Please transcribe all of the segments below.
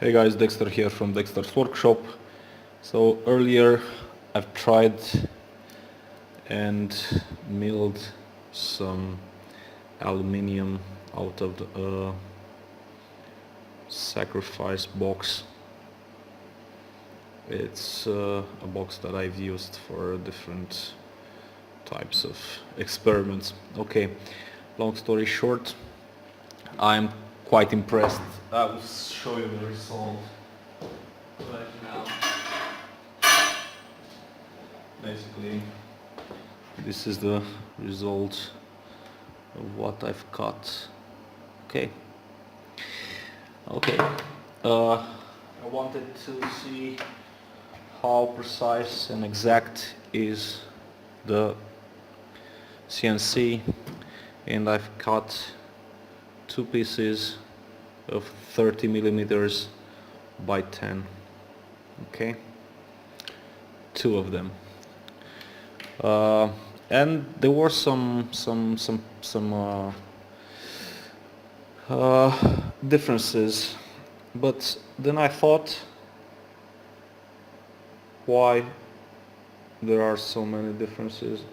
Hey guys, Dexter here from Dexter's Workshop. So earlier I've tried and milled some aluminium out of the sacrifice box. It's a box that I've used for different types of experiments. Okay, long story short, I'm quite impressed. I will show you the result right now. Basically, this is the result of what I've cut. Okay. I wanted to see how precise and exact is the CNC, and I've cut two pieces of 30 millimeters by 10. Okay, two of them, and there were some differences, but then I thought, why there are so many differences?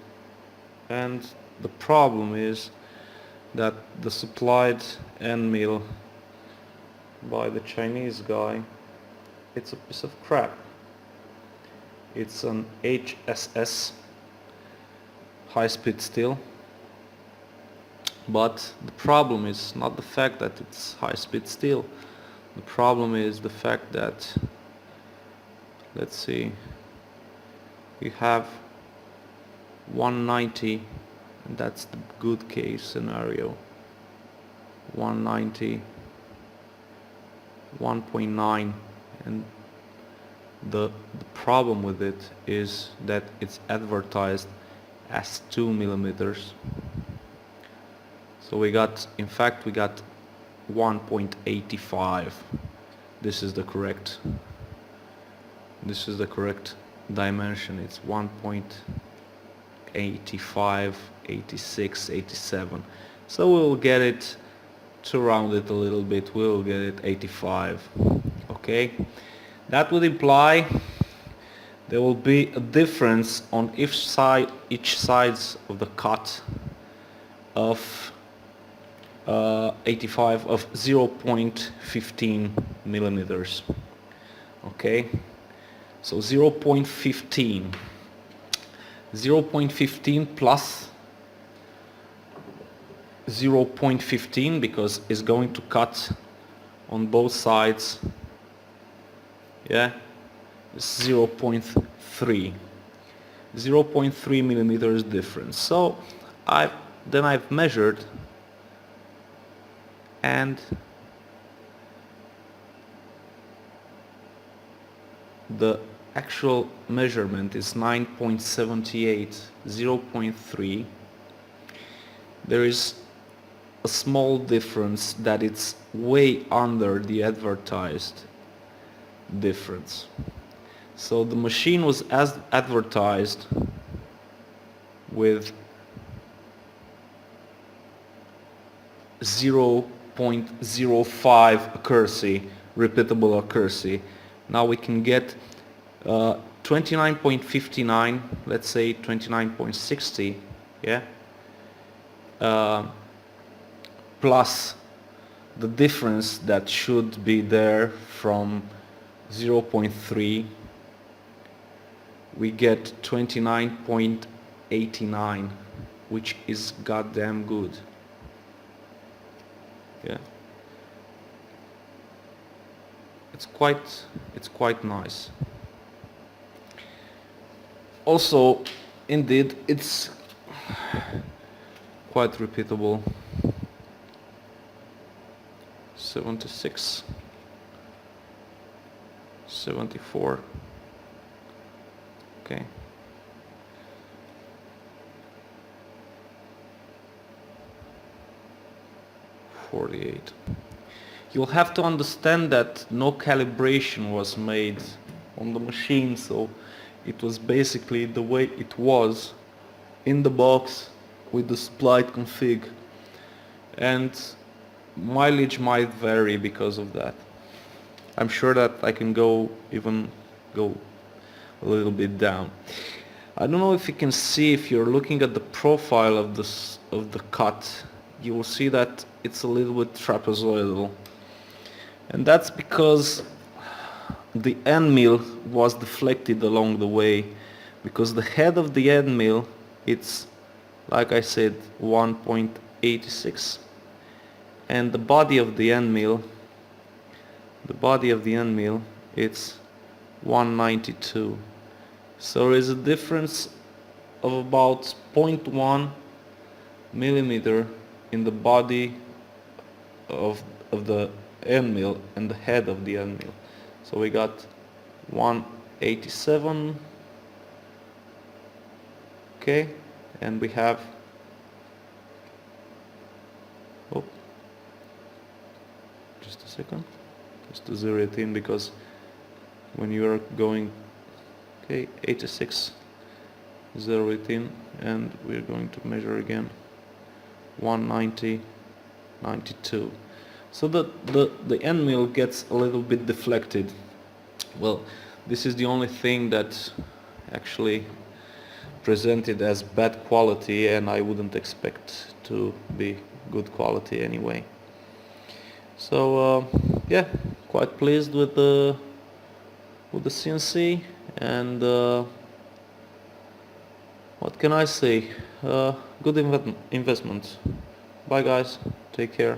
And the problem is that the supplied end mill by the Chinese guy, it's a piece of crap. It's an HSS, high-speed steel, but the problem is not the fact that it's high-speed steel. The problem is the fact that, let's see, we have 190, and that's the good case scenario. 190, 1.9, and the problem with it is that it's advertised as 2 millimeters. So we got 1.85. This is the correct dimension. It's 1.85, 86, 87. So we'll get it, to round it a little bit, we'll get it 85. Okay, that would imply there will be a difference on each sides of the cut of 85 of 0.15 millimeters. Okay, so 0.15 plus 0.15, because it's going to cut on both sides. Yeah, 0.3 millimeters difference. So I've measured, and the actual measurement is 9.78, 0.3. There is a small difference that it's way under the advertised difference. So the machine was as advertised with 0.05 accuracy, repeatable accuracy. Now we can get 29.59, let's say 29.60, yeah, plus the difference that should be there from 0.3, we get 29.89, which is goddamn good. Yeah, it's quite nice. Also, indeed, it's quite repeatable. 76, 74. Okay. You'll have to understand that no calibration was made on the machine, so it was basically the way it was in the box with the supplied config, and mileage might vary because of that. I'm sure that I can go a little bit down. I don't know if you can see, if you're looking at the profile of the cut, you will see that it's a little bit trapezoidal, and that's because the end mill was deflected along the way, because the head of the end mill, it's, like I said, 1.86, and the body of the end mill, it's 192. So there is a difference of about 0.1 millimeter in the body of the end mill and the head of the end mill. So we got 187, okay, and we have, oh, just a second, just to zero it in, because when you are going, okay, 86, zero it in, and we're going to measure again, 190, 92. So the end mill gets a little bit deflected. Well, this is the only thing that actually presented as bad quality, and I wouldn't expect to be good quality anyway. So yeah, quite pleased with the CNC, and what can I say? Good investment. Bye guys, take care.